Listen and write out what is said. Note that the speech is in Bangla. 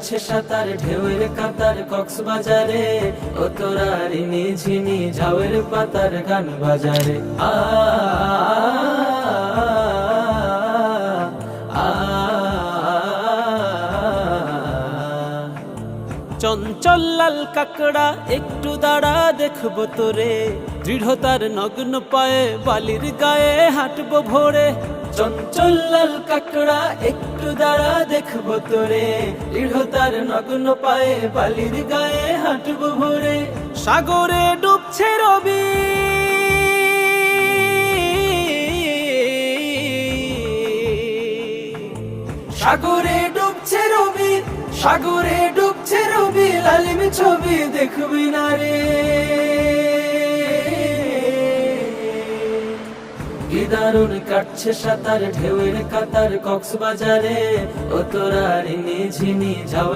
কাটছে সাঁতার ঢেউয়ের কাতার কক্সবাজারে, ও তোরা রিনি ঝিনি ঝাউয়ের পাতার গান বাজারে। চঞ্চল লাল কাকড়া একটু দাঁড়া দেখবো তোরে, দৃঢ়তার নগ্ন পায়ে বালির গায়ে হাঁটবো ভোরে। চঞ্চল লাল কাকড়া একটু দাঁড়া দেখবো তোরে, দৃঢ়তার নগ্ন পায়ে বালির গায়ে হাঁটবো ভোরে। সাগরে ডুবছে রবি, সাগরে ডুবছে রবি, সাগরে ডুবছে রবি, লালিম ছবি দেখবি না রে। কি দারুণ কাটছে সাঁতার ঢেউয়ের কাতার কক্সবাজারে, ও তোরা রিনি ঝিনি ঝাউ